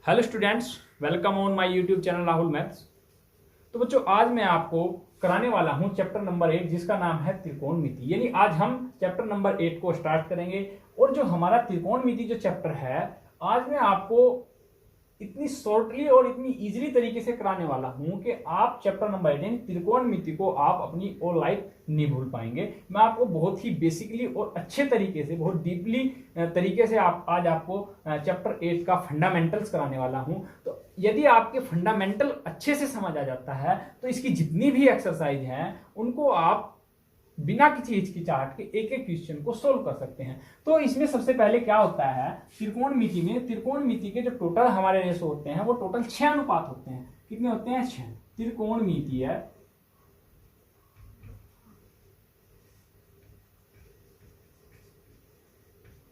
Hello students, welcome on my YouTube channel Rahul maths. तो बच्चों, आज मैं आपको कराने वाला हूं चैप्टर नंबर 8 जिसका नाम है त्रिकोणमिति। यानी आज हम चैप्टर नंबर 8 को स्टार्ट करेंगे। और जो हमारा त्रिकोणमिति जो चैप्टर है, आज मैं आपको इतनी शॉर्टली और इतनी इजीली तरीके से कराने वाला हूं कि आप चैप्टर नंबर 18 त्रिकोणमिति को आप अपनी ऑल लाइफ नहीं भूल पाएंगे। मैं आपको बहुत ही बेसिकली और अच्छे तरीके से, बहुत डीपली तरीके से आज आपको चैप्टर 8 का फंडामेंटल्स कराने वाला हूं। तो यदि आपके फंडामेंटल अच्छे से समझ आ जाता है तो इसकी जितनी भी एक्सरसाइज हैं उनको आप बिना किसी हिचकिचाहट के एक एक क्वेश्चन को सोल्व कर सकते हैं। तो इसमें सबसे पहले क्या होता है, त्रिकोणमिति में त्रिकोणमिति के जो टोटल हमारे रेशो होते हैं वो टोटल 6 अनुपात होते हैं। कितने होते हैं? 6। त्रिकोणमिति है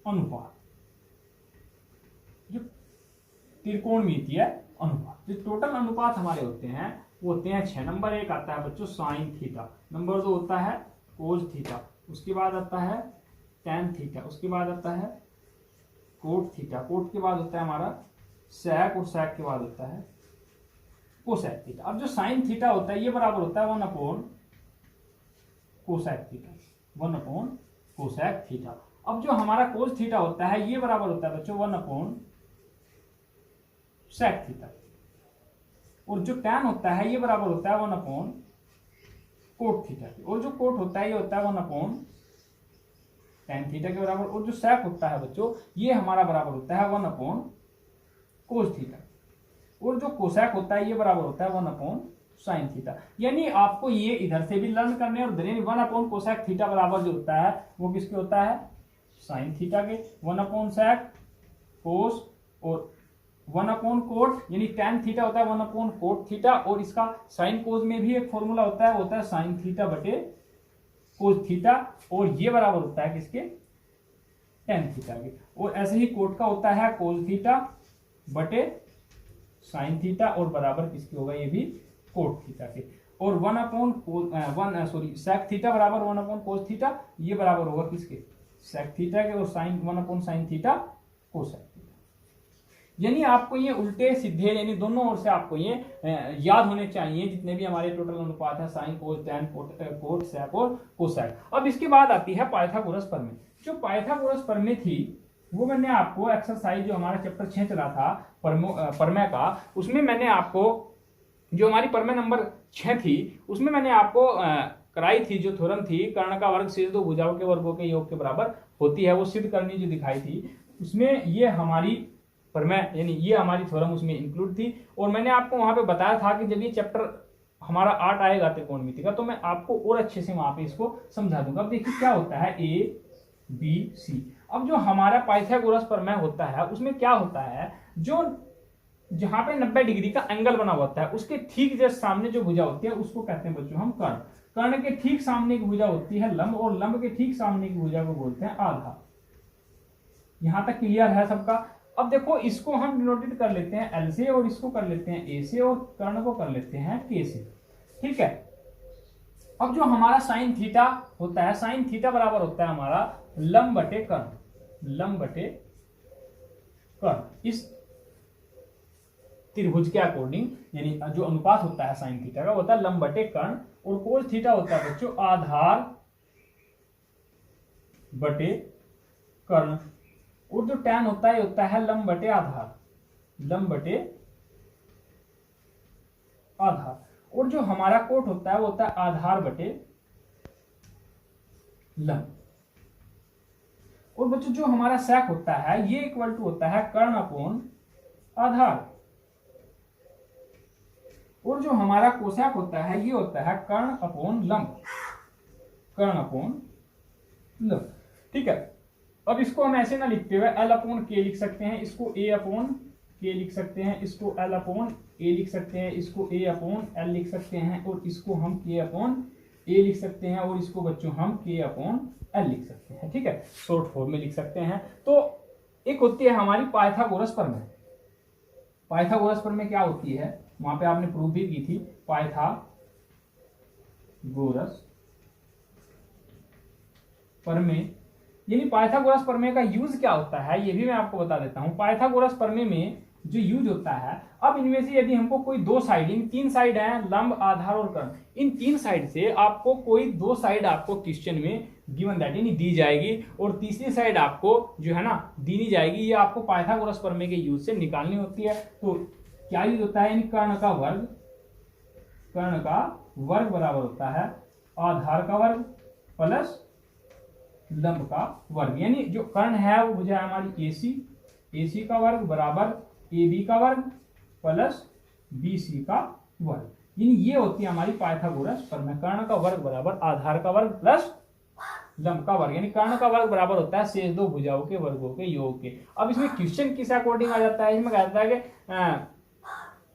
अनुपात, जो त्रिकोणमिति है अनुपात, जो टोटल अनुपात हमारे होते हैं वो होते हैं 6। नंबर 1 आता है बच्चों साइन थीटा, नंबर 2 होता है कोस थीटा, उसके बाद आता है टैन थीटा, उसके बाद आता है कोट थीटा, कोट के बाद होता है हमारा सेक, और सेक के बाद होता है कोसेक थीटा। अब जो साइन थीटा होता है ये बराबर होता है 1 upon cosec theta, 1 upon cosec theta. अब जो हमारा कोस थीटा होता है ये बराबर होता है बच्चों 1 अपॉन सेक थीटा, और जो टैन होता है ये बराबर होता है 1 अपॉन कोट थीटा की, और जो कोट होता है ये होता है 1 अपॉन टैन थीटा के बराबर, और जो सेक होता है बच्चों ये हमारा बराबर होता है 1 अपॉन कोस थीटा, और जो कोसेक होता है ये बराबर होता है 1 अपॉन साइन थीटा। यानी आपको ये इधर से भी लर्न करने, और इधर 1 अपॉन कोसेक थीटा बराबर जो होता है वो किसके होता है? साइन थीटा के। 1 अपॉन सेक कोस, और 1 अपॉन कोट यानी टैन थीटा होता है 1 अपॉन कोट थीटा, और इसका साइन कोस में भी एक फॉर्मूला होता है साइन थीटा बटे कोस थीटा, और ये बराबर होता है किसके? टैन थीटा के। और ऐसे ही कोट का होता है कोस थीटा बटे साइन थीटा, और बराबर किसके होगा? ये भी कोट थीटा के। और 1 अपॉन सेक थीटा बराबर 1 अपॉन कोस थीटा, ये बराबर होगा किसके? सेक थीटा के, और sine 1 upon sine theta cosec. यानी आपको ये उल्टे सीधे यानी दोनों ओर से आपको ये याद होने चाहिए जितने भी हमारे टोटल अनुपात है, sine cos tan cot sec और कोसेक। अब इसके बाद आती है पाइथागोरस प्रमेय। जो पाइथागोरस प्रमेय थी वो मैंने आपको एक्सरसाइज जो हमारा चैप्टर 6 चला था प्रमेय का, उसमें मैंने आपको जो हमारी प्रमेय नंबर 6 थी उसमें मैंने आपको कराई थी, जो थ्योरम थी कर्ण का वर्ग शेष दो भुजाओं के वर्गों के योग के बराबर होती है, वो सिद्ध करनी जो दिखाई थी, उसमें ये हमारी प्रमेय यानी ये हमारी थ्योरम उसमें इंक्लूड थी। और मैंने आपको वहां पे बताया था कि जब ये चैप्टर हमारा 8 आएगा त्रिकोणमिति का तो मैं आपको और अच्छे से वहां पे इसको समझा दूंगा। अब देखिए क्या होता है ए बी सी। अब जो हमारा पाइथागोरस प्रमेय होता है उसमें क्या होता है, जो जहां पे 90 डिग्री का एंगल बना होता है उसके ठीक जस्ट सामने जो भुजा होती है उसको कहते हैं बच्चों हम कर्ण। कर्ण के ठीक सामने की भुजा होती है लंब, और लंब के ठीक सामने की भुजा को बोलते हैं आधा। यहां तक क्लियर है सबका? अब देखो इसको हम डिनोटेड कर लेते हैं एल से, और इसको कर लेते हैं ए से, और कर्ण को कर लेते हैं के से। ठीक है। अब जो हमारा साइन थीटा होता है, साइन थीटा बराबर होता है हमारा लंब बटे कर्ण, लंब बटे कर्ण। इस त्रिभुज के अकॉर्डिंग यानी जो अनुपात होता है साइन थीटा का होता है लंब बटे कर्ण, और कोस थीटा होता है बच्चों आधार बटे कर्ण, और जो टैन होता है लंब बटे आधार, लंब बटे आधार, और जो हमारा कोट होता है वो होता है आधार बटे लंब। और बच्चों जो हमारा सेक होता है ये इक्वल टू होता है कर्ण अपॉन आधार, और जो हमारा कोसेक होता है ये होता है कर्ण अपॉन लंब, कर्ण अपॉन लंब। ठीक है। अब इसको हम ऐसे ना लिखते हुए एल अपॉन के लिख सकते हैं, इसको ए अपॉन के लिख सकते हैं, इसको एल अपॉन ए लिख सकते हैं, इसको ए अपॉन एल लिख सकते हैं, और इसको हम के अपॉन ए लिख सकते हैं, और इसको बच्चों हम के अपॉन एल लिख सकते हैं। ठीक है, शॉर्ट फॉर्म में लिख सकते हैं। तो एक होती है हमारी पाइथागोरस प्रमेय। पाइथागोरस प्रमेय क्या होती है वहां पे आपने प्रूव भी की थी, पाइथागोरस प्रमेय यानी पाइथागोरस प्रमेय का यूज क्या होता है ये भी मैं आपको बता देता हूं। पाइथागोरस प्रमेय में जो यूज होता है। अब इनमें से यदि हमको कोई दो साइड, इन तीन साइड है लंब, आधार और कर्ण, इन तीन साइड से आपको कोई दो साइड आपको क्वेश्चन में गिवन दैट यानी दी जाएगी और तीसरी साइड आपको जो है ना दी नहीं जाएगी, ये आपको पाइथागोरस प्रमेय के यूज से निकालनी होती है। तो क्या यूज होता है, यानी कर्ण का वर्ग बराबर होता है आधार का वर्ग प्लस लंब का वर्ग, यानी जो कर्ण है वो हो जाए हमारी AC का वर्ग बराबर AB का वर्ग प्लस BC का वर्ग, यानी ये होती है हमारी पाइथागोरस प्रमेय। कर्ण का वर्ग बराबर आधार का वर्ग प्लस लंब का वर्ग, यानी कर्ण का वर्ग बराबर होता है शेष दो भुजाओं के वर्गों के योग के। अब इसमें क्वेश्चन किस अकॉर्डिंग आ जाता है, इसमें कहता है कि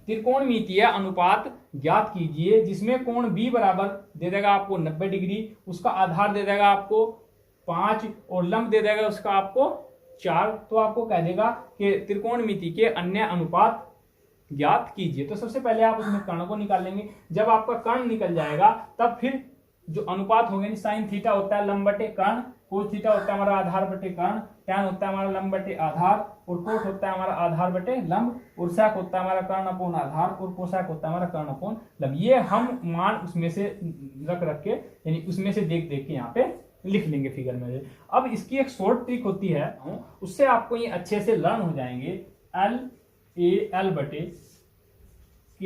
त्रिकोणमितीय अनुपात ज्ञात कीजिए जिसमें कोण B बराबर दे देगा आपको 90 डिग्री, उसका आधार दे देगा आपको 5 और लंब दे देगा उसका आपको 4। तो आपको कह देगा कि त्रिकोणमिति के अन्य अनुपात ज्ञात कीजिए। तो सबसे पहले आप उसमें कर्ण को निकालेंगे। जब आपका कर्ण निकल जाएगा तब फिर जो अनुपात होंगे, साइन थीटा होता है लंब बटे कर्ण, कोस थीटा होता है हमारा आधार बटे कर्ण, टैन होता है हमारा लंब बटे आधार और कोट होता है हमारा आधार बटे लंब और सैक होता है हमारा कर्ण अपोन आधार और कोसैक होता है हमारा कर्ण अपोन लंब। ये हम मान उसमें से रख के यानी उसमें से देख के यहाँ पे लिख लेंगे फिगर में। अब इसकी एक शॉर्ट ट्रिक होती है, उससे आपको ये अच्छे से लर्न हो जाएंगे। L बटे K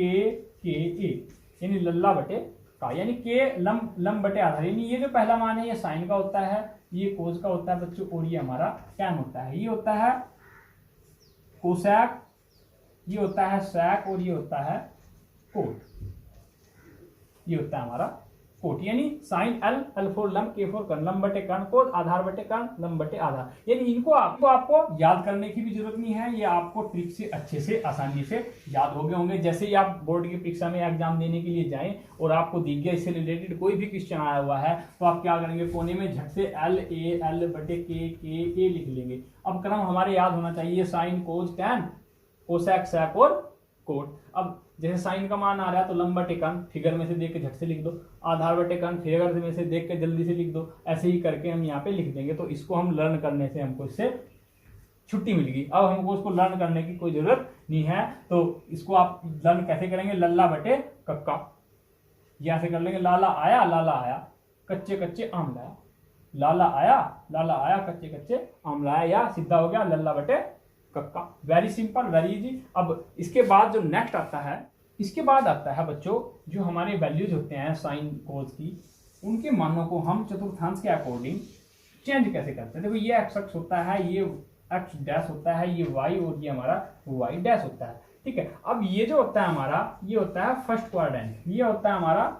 A यानी लल्ला बटे का, यानी के लंब बटे आधार, यानी ये जो पहला मान है ये साइन का होता है, ये कोस का होता है बच्चों और ये हमारा टैन होता है, ये होता है कोसैक, ये होता है सैक और ये होता है कोट, ये होता है हमारा कोट, यानी साइन L फोर लंब, K फोर कर्ण, लंब बटे कर्ण, कोट आधार बटे कर्ण, लंब बटे आधार। यानी इनको आपको याद करने की भी जरूरत नहीं है, ये आपको ट्रिक से अच्छे से आसानी से याद हो गए होंगे। जैसे ही आप बोर्ड की परीक्षा में एग्जाम देने के लिए जाएं और आपको दिख गया इससे रिलेटेड कोई भी क्वेश्चन आया हुआ है तो आप क्या करेंगे, कोने में झट से L बटे K A लिख लेंगे। अब क्रम हमारे याद होना चाहिए sine cos tan cosec sec और कोट। अब जैसे साइन का मान आ रहा है तो लंब बटे कर्ण फिगर में से देख के झट से लिख दो, आधार बटे कर्ण फिगर में से देख के जल्दी से लिख दो, ऐसे ही करके हम यहाँ पे लिख देंगे। तो इसको हम लर्न करने से हमको इससे छुट्टी मिल गई। अब हमको उसको लर्न करने की कोई जरूरत नहीं है। तो इसको आप लर्न कैसे करेंगे, लल्ला बटे कक्का, यहाँ से कर लेंगे। लाला आया कच्चे कच्चे आम लाया, लाला आया कच्चे कच्चे आम लाया, या सीधा हो गया लल्ला बटे कक्का। Very simple, very easy. अब इसके बाद जो नेक्स्ट आता है, इसके बाद आता है बच्चों जो हमारे वैल्यूज होते हैं साइन कोस की, उनके मानों को हम चतुर्थांश के अकॉर्डिंग चेंज कैसे करते हैं। देखो ये x होता है, ये x डैश होता है, ये y और ये हमारा y डैश होता है, ठीक है। अब ये जो होता है हमारा, ये होता है फर्स्ट क्वाड्रेंट, ये होता है हमारा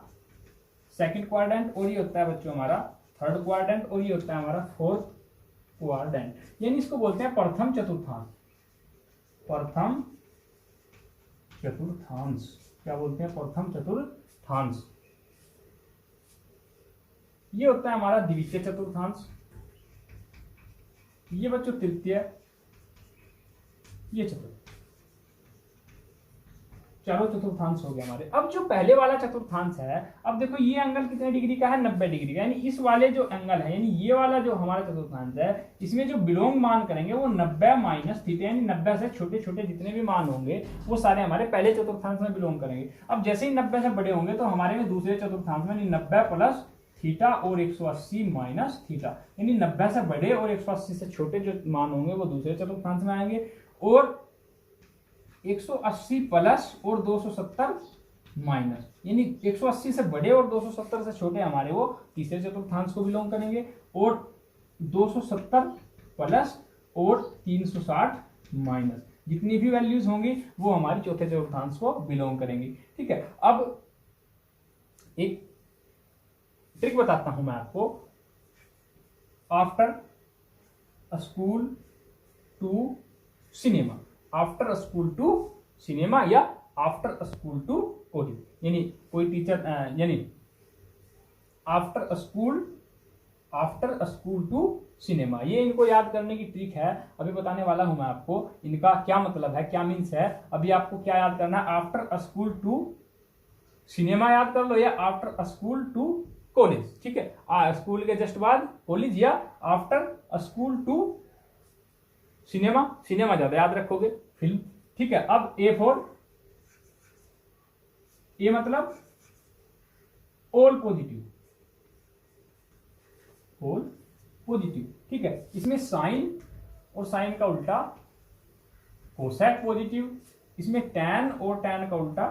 सेकंड क्वाड्रेंट और ये होता है बच्चों हमारा थर्ड क्वाड्रेंट और ये होता है हमारा फोर्थ क्वाड्रेंट, यानी इसको बोलते हैं प्रथम चतुर्थांश। प्रथम चतुर्थांश क्या बोलते हैं, प्रथम चतुर्थांश। ये होता है हमारा द्वितीय चतुर्थांश, ये बच्चों तृतीय, ये चतुर्थ, चारों चतुर्थांश हो गया हमारे। अब जो पहले वाला चतुर्थांश है, अब देखो ये एंगल कितने डिग्री का है, 90 डिग्री का, यानी इस वाले जो एंगल है, यानी ये वाला जो हमारा चतुर्थांश है, इसमें जो बिलोंग मान करेंगे वो 90 माइनस थीटा, यानी 90 से छोटे छोटे जितने भी मान होंगे वो सारे हमारे पहले चतुर्थांश में बिलोंग करेंगे। अब जैसे ही 90 से बड़े होंगे तो हमारे में दूसरे चतुर्थांश में 90 प्लस थीटा और 180 माइनस थीटा, यानी 90 से बड़े और 180 से छोटे जो मान होंगे वो दूसरे चतुर्थांश में आएंगे, और 180 प्लस और 270 माइनस, यानी 180 से बड़े और 270 से छोटे हमारे वो तीसरे चतुर्थांश को बिलोंग करेंगे, और 270 प्लस और 360 माइनस जितनी भी वैल्यूज होंगी वो हमारी चौथे चतुर्थांश को बिलोंग करेंगी, ठीक है। अब एक ट्रिक बताता हूं मैं आपको। After school to cinema, after school to cinema या आफ्टर स्कूल टू कोचिंग, यानी कोई टीचर यानी आफ्टर स्कूल टू सिनेमा, ये इनको याद करने की ट्रिक है, अभी बताने वाला हूं मैं आपको। इनका क्या मतलब है, क्या मीन्स है, अभी आपको क्या याद करना है, आफ्टर स्कूल टू सिनेमा याद कर लो या आफ्टर स्कूल टू कॉलेज, ठीक है। स्कूल के जस्ट बाद कॉलेज या after school to cinema, cinema ज्यादा याद रखोगे, फिल्म ठीक है। अब ए फॉर ए मतलब ऑल पॉजिटिव, ऑल पॉजिटिव, ठीक है। इसमें साइन और साइन का उल्टा कोसेक पॉजिटिव, इसमें टैन और टैन का उल्टा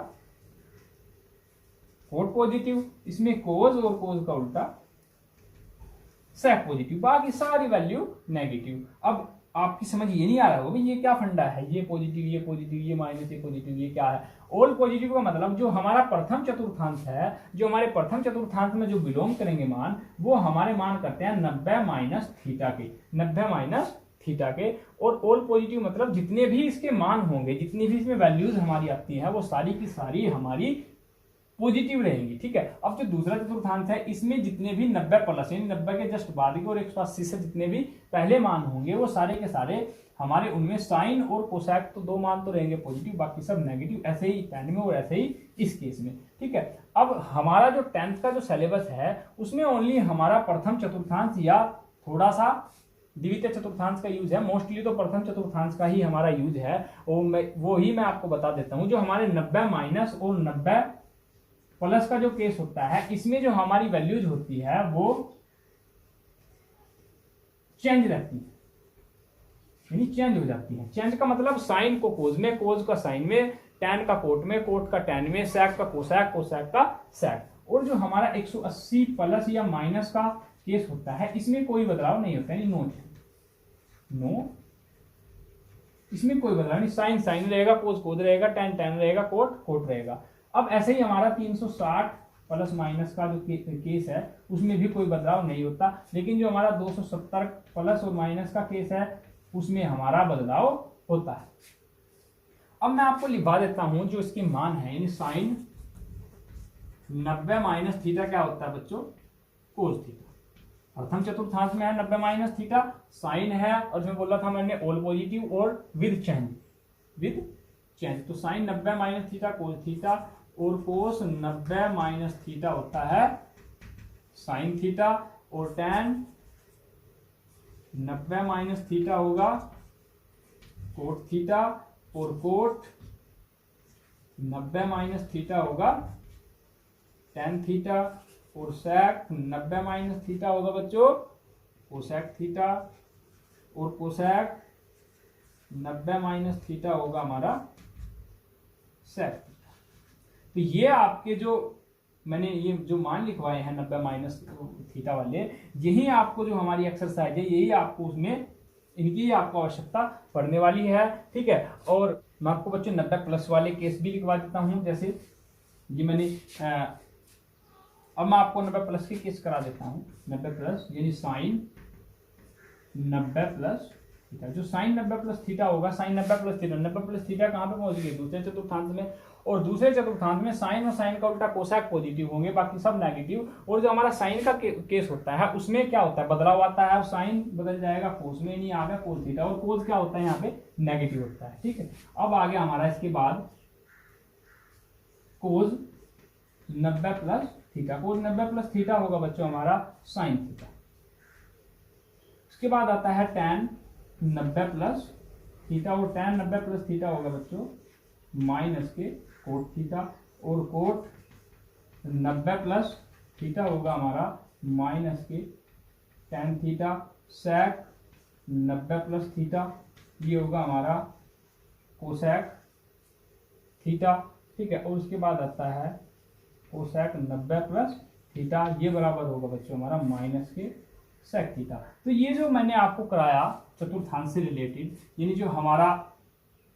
कोट पॉजिटिव, इसमें कोज और कोज का उल्टा सेक पॉजिटिव, बाकी सारी वैल्यू नेगेटिव। अब आपकी समझ ये नहीं आ रहा होगा ये क्या फंडा है, ये पॉजिटिव ये पॉजिटिव ये माइनस ये पॉजिटिव ये क्या है। ऑल पॉजिटिव का मतलब जो हमारा प्रथम चतुर्थांश है, जो हमारे प्रथम चतुर्थांश में जो बिलोंग करेंगे मान, वो हमारे मान करते हैं 90 माइनस थीटा के, 90 माइनस थीटा के। और ऑल पॉजिटिव मतलब जितने भी इसके मान होंगे, जितनी भी इसमें वैल्यूज हमारी आती हैं, वो सारी की सारी हमारी पॉजिटिव रहेंगी, ठीक है। अब जो दूसरा चतुर्थांश है, इसमें जितने भी 90 प्लस यानी 90 के जस्ट बाद के और 180 से जितने भी पहले मान होंगे, वो सारे के सारे हमारे उनमें साइन और कोसेक तो दो मान तो रहेंगे पॉजिटिव, बाकी सब नेगेटिव। ऐसे ही 10 में और ऐसे ही इस केस में, ठीक है। अब हमारा जो 10th का जो सिलेबस है, उसमें ओनली हमारा प्रथम चतुर्थांश या थोड़ा सा द्वितीय चतुर्थांश का यूज है, मोस्टली तो प्रथम चतुर्थांश का ही हमारा यूज है। और वो ही मैं आपको बता देता हूं। जो हमारे 90 माइनस और 90 प्लस का जो केस होता है, इसमें जो हमारी वैल्यूज होती है वो चेंज रहती है, यानी चेंज हो जाती है। चेंज का मतलब साइन को कोज में, कोज का साइन में, टैन का कोट में, कोट का टैन में, सेक का कोसेक, कोसेक का सेक। और जो हमारा 180 प्लस या माइनस का केस होता है, इसमें कोई बदलाव नहीं होता है, नो नो, इसमें कोई बदलाव नहीं। साइन साइन रहेगा, कोज कोज रहेगा, टैन टैन रहेगा, कोट कोट रहेगा। अब ऐसे ही हमारा 360 प्लस माइनस का जो केस है, उसमें भी कोई बदलाव नहीं होता। लेकिन जो हमारा 270 प्लस और माइनस का केस है, उसमें हमारा बदलाव होता है। अब मैं आपको लिखवा देता हूं जो इसके मान है, यानी साइन 90 माइनस थीटा क्या होता है बच्चों, कोस थीटा। प्रथम चतुर्थांश में है 90 माइनस थीटा, साइन है, और इसमें बोला था मैंने ऑल पॉजिटिव और विद चेंज, विद चेंज। तो sine 90 minus theta cos theta, और कोस 90 माइनस थीटा होता है साइन थीटा, और टैन 90 माइनस थीटा होगा कोट थीटा, और कोट 90 माइनस थीटा होगा टैन थीटा, और सेक 90 माइनस थीटा होगा बच्चों कोसेक थीटा, और कोसेक 90 माइनस थीटा होगा हमारा सेक थीटा। तो ये आपके जो मैंने ये जो मान लिखवाए हैं 90 माइनस थीटा वाले, यही आपको जो हमारी एक्सरसाइज है, यही आपको उसमें इनकी आपको आवश्यकता पड़ने वाली है, ठीक है। और मैं आपको बच्चों 90 प्लस वाले केस भी लिखवा देता हूं। जैसे ये मैंने अब मैं आपको 90 प्लस के केस करा देता हूं। 90 प्लस यानी साइन 90 प्लस थीटा, जो साइन 90 प्लस थीटा होगा, sine 90 plus theta, 90 plus theta कहां पे पहुंच गई, दूसरे चतुर्थांश में। और दूसरे चतुर्थांश में साइन और साइन का उल्टा कोसेक पॉजिटिव होंगे, बाकी सब नेगेटिव। और जो हमारा साइन का केस होता है, उसमें क्या होता है, बदलाव आता है, साइन बदल जाएगा कोस में, नहीं आ गया कोस थीटा, और कोस क्या होता है यहाँ पे नेगेटिव होता है, ठीक है। अब आ गया हमारा इसके बाद कोस 90 प्लस थीटा, कोस 90 प्लस थीटा होगा बच्चों हमारा साइन थीटा। उसके बाद आता है टैन 90 प्लस थीटा, और टैन 90 प्लस थीटा होगा बच्चों माइनस के कोट थीटा, और कोट 90 प्लस थीटा होगा हमारा माइनस के टैन थीटा, सेक 90 प्लस थीटा ये होगा हमारा कोसेक थीटा, ठीक है। और उसके बाद आता है कोसेक 90 प्लस थीटा, ये बराबर होगा बच्चों हमारा माइनस के सेक थीटा। तो ये जो मैंने आपको कराया चतुर्थांश से रिलेटेड, यानी जो हमारा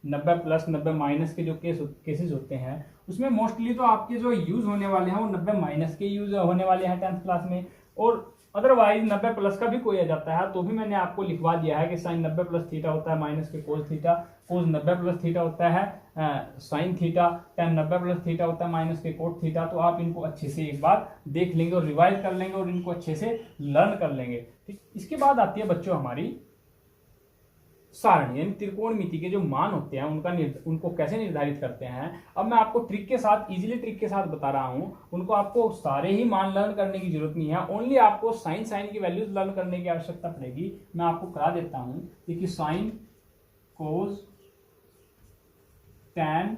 90 प्लस 90 माइनस के जो केसेस होते हैं, उसमें मोस्टली तो आपके जो यूज होने वाले हैं वो 90 माइनस के यूज होने वाले हैं 10th क्लास में। और अदरवाइज 90 प्लस का भी कोई आ जाता है, तो भी मैंने आपको लिखवा दिया है कि साइन 90 प्लस थीटा होता है माइनस के कोस थीटा, कोस 90 प्लस थीटा होता है sine theta, tan 90 plus theta होता है माइनस के कोट थीटा। तो आप इनको अच्छे से एक बार देख लेंगे और रिवाइज कर लेंगे और इनको अच्छे से लर्न कर लेंगे, ठीक। इसके बाद आती है बच्चों हमारी सारणी, यानी त्रिकोणमिति के जो मान होते हैं उनको कैसे निर्धारित करते हैं। अब मैं आपको ट्रिक के साथ, इजीली ट्रिक के साथ बता रहा हूं। उनको आपको सारे ही मान लर्न करने की जरूरत नहीं है, ओनली आपको साइन साइन की वैल्यूज लर्न करने की आवश्यकता पड़ेगी। मैं आपको करा देता हूं कि sign cos tan,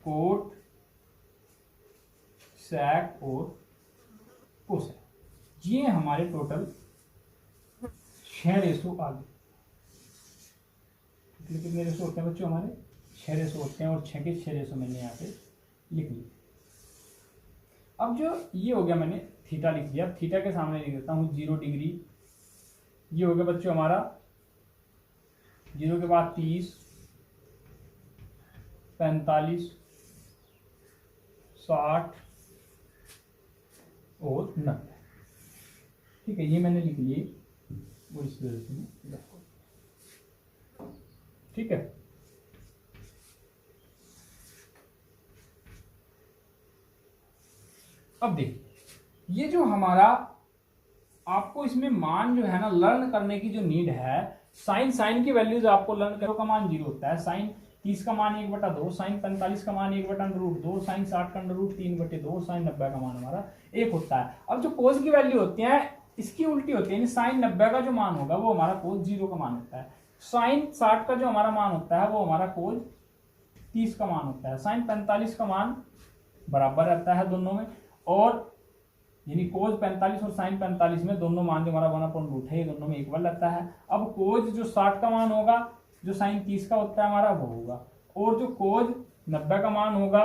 cot, sec और कोसेक, ये हमारे टोटल 6 रेशो आ गए। कितने रेशो होते हैं बच्चों हमारे? 6 रेशो होते हैं और 6 के 6 रेशो मैंने यहाँ पे लिख लिया। अब जो ये हो गया, मैंने थीटा लिख लिया। थीटा के सामने लिख देता हूँ 0 डिग्री। ये हो गया बच्चों हमारा 0 के बाद 30, 45, 60 और 90। ठीक है, ये मैंने लिख लिए वो इस तरह से। ठीक है, अब देखिए ये जो हमारा आपको इसमें मान जो है ना लर्न करने की जो नीड है, साइन की वैल्यूज आपको लर्न करो का मान 0 होता है, साइन 30 का मान 1/2, साइन 45 का मान 1/√2, साइन 60 का √3/2, साइन 90 का मान हमारा 1 होता है। अब जो कोस की वैल्यू होती है इसकी उल्टी होती है, साइन 90 का जो मान होगा वो हमारा कोस 0 का मान होता है, साइन 60 का जो हमारा मान होता है वो हमारा कोस 30 का मान होता है, साइन 45 का मान बराबर रहता है दोनों में, और यानी कोज 45 और साइन 45 में दोनों मान जो हमारा 1/√2 है ये दोनों में इक्वल रहता है। अब कोज जो 60 का मान होगा जो साइन 30 का होता है हमारा वो होगा, और जो कोज 90 का मान होगा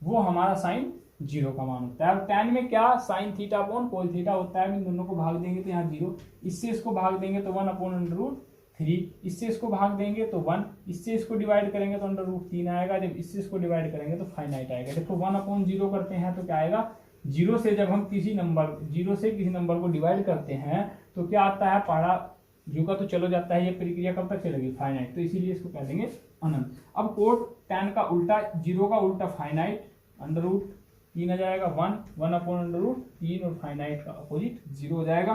वो हमारा साइन 0 का मान होता है। अब tan में क्या साइन थीटा अपॉन कोज थीटा होता है, इन दोनों को भाग देंगे तो यहाँ 0, इससे इसको भाग देंगे तो 1/√3, इससे इसको भाग देंगे तो 1, इससे इसको डिवाइड करेंगे तो √3 आएगा, जब इससे इसको डिवाइड करेंगे तो फाइनाइट आएगा। देखो 1/0 करते हैं तो क्या आएगा, 0 से जब हम किसी नंबर को डिवाइड करते हैं तो क्या आता है, पहाड़ा जो का तो चलो जाता है, ये प्रक्रिया कब तक चलेगी, फाइनाइट, तो इसीलिए इसको कह देंगे अनंत। अब कोट tan का उल्टा, 0 का उल्टा फाइनाइट, √3 आ जाएगा 1/√3 और फाइनाइट का अपोजिट 0 हो जाएगा।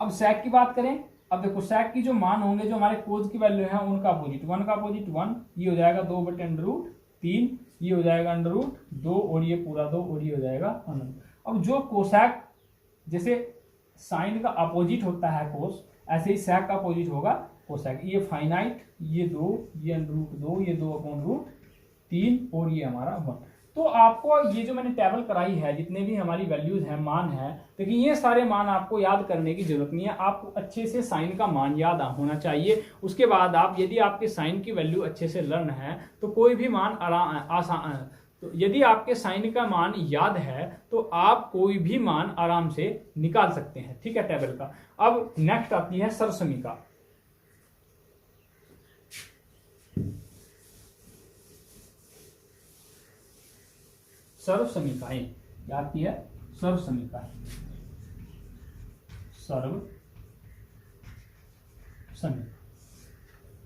अब sec की बात करें, अब देखो sec की जो मान होंगे जो हमारे कोज की वैल्यू है उनका अपोजिट, 1 का अपोजिट 1, ये हो जाएगा 2/√3, ये हो जाएगा √2 और ये पूरा 2 और ये हो जाएगा अनंत। अब जो कोसेक, जैसे साइन का अपोजिट होता है कोस, ऐसे ही सेक का अपोजिट होगा कोसेक, ये फाइनाइट, ये 2, ये √2, ये 2/√3 और ये हमारा 1। तो आपको ये जो मैंने टेबल कराई है, जितने भी हमारी वैल्यूज हैं, मान है, लेकिन ये सारे मान आपको याद करने की जरूरत नहीं है, आपको अच्छे से साइन का मान याद होना चाहिए। उसके बाद आप, यदि आपके साइन की वैल्यू अच्छे से लर्न है तो कोई भी मान आसान, तो यदि आपके साइन का मान याद है तो आप कोई भी मान आराम से निकाल सकते हैं। ठीक है, टेबल का। अब नेक्स्ट आती है सर्वसमीका। सर्वसमीकाएं क्या आती है, सर्वसमीकाएं, सर्वसमीका।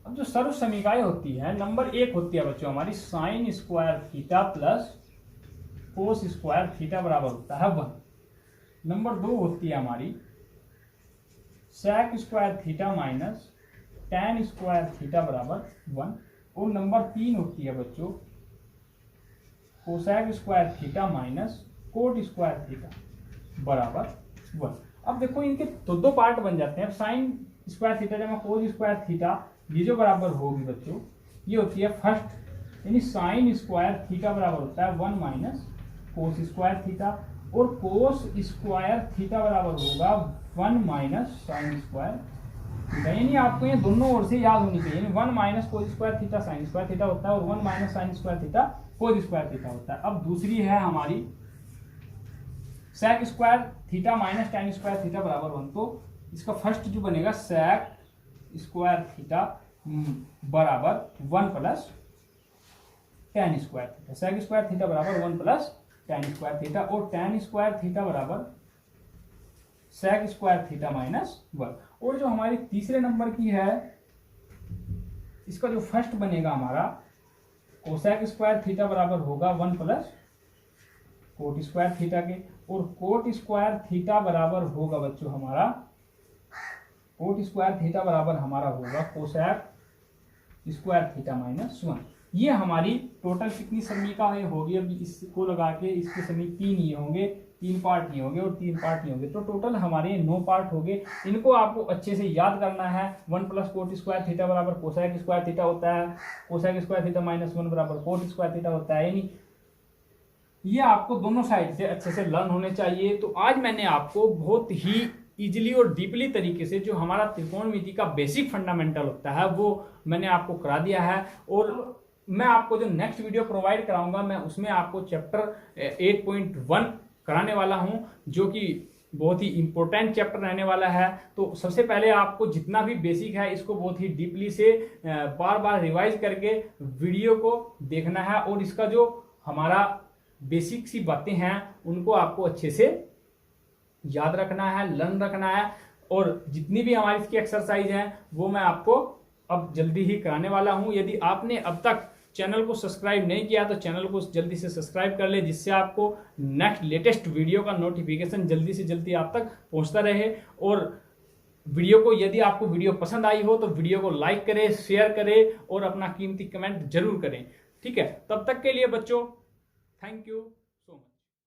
अब जो सर्व समीकाएं होती है, नंबर 1 होती है बच्चों हमारी sine square theta plus cos square theta बराबर होता है 1। नंबर 2 होती है हमारी sec square theta minus tan square theta बराबर 1। और नंबर 3 होती है बच्चों cosec square theta minus cot square theta बराबर 1। अब देखो इनके दो पार्ट बन जाते हैं। साइन स्क्वायर थीटा जमा कोस स्क्वायर थीटा, ये जो बराबर होगी बच्चों, ये होती है फर्स्ट, यानी साइन स्क्वायर थीटा बराबर होता है 1 माइनस कोस स्क्वायर थीटा, और कोस स्क्वायर थीटा बराबर होगा 1 माइनस साइन स्क्वायर थीटा। यानी आपको ये दोनों ओर से याद होनी चाहिए, यानी 1 minus cos square theta sine square theta होता है और 1 minus sine square theta cos square theta होता है। अब दूसरी है हमारी sec square theta minus tan square theta बराबर 1। तो इसका फर्स्ट जो बनेगा सेक स्क्वायर थीटा बराबर 1 plus tan square theta, sec square theta बराबर 1 प्लस टैन स्क्वायर थीटा, और टैन स्क्वायर थीटा बराबर सेक स्क्वायर थीटा माइनस 1। और जो हमारी तीसरे नंबर की है, इसका जो फर्स्ट बनेगा हमारा कोसेक स्क्वायर थीटा बराबर होगा 1 प्लस कोट स्क्वायर थीटा के, और कोट स्क्वायर थीटा बराबर होगा बच्चों हमारा, कोट स्क्वायर थीटा बराबर हमारा होगा कोसेक स्क्वायर थीटा माइनस 1। ये हमारी टोटल कितनी समीका होगी, अब इसको लगा के इसके समीप 3 ये होंगे, 3 पार्ट नहीं होंगे और 3 पार्ट नहीं होंगे, तो टोटल हमारे 9 पार्ट हो गए। इनको आपको अच्छे से याद करना है। 1 प्लस कोट स्क्वायर थीटा बराबर कोसेक स्क्वायर थीटा होता है, कोसेक स्क्वायर थीटा माइनस 1 बराबर कोट स्क्वायर थीटा होता है। यानी ये आपको दोनों साइड से अच्छे से लर्न होने चाहिए। तो आज मैंने आपको बहुत ही इजीली और डीपली तरीके से जो हमारा त्रिकोणमिति का बेसिक फंडामेंटल होता है वो मैंने आपको करा दिया है। और मैं आपको जो नेक्स्ट वीडियो प्रोवाइड कराऊंगा मैं उसमें आपको चैप्टर 8.1 कराने वाला हूं, जो कि बहुत ही इंपॉर्टेंट चैप्टर रहने वाला है। तो सबसे पहले आपको जितना भी बेसिक है इसको बहुत ही डीपली से बार बार रिवाइज करके वीडियो को देखना है, और इसका जो हमारा बेसिक सी बातें हैं उनको आपको अच्छे से याद रखना है, लर्न रखना है। और जितनी भी हमारी इसकी एक्सरसाइज है वो मैं आपको अब जल्दी ही कराने वाला हूं। यदि आपने अब तक चैनल को सब्सक्राइब नहीं किया तो चैनल को जल्दी से सब्सक्राइब कर ले, जिससे आपको नेक्स्ट लेटेस्ट वीडियो का नोटिफिकेशन जल्दी से जल्दी आप तक पहुंचता रहे। और वीडियो को, यदि आपको वीडियो पसंद आई हो तो वीडियो को लाइक करें, शेयर करें और अपना कीमती कमेंट जरूर करें। ठीक है, तब तक के लिए बच्चों थैंक यू।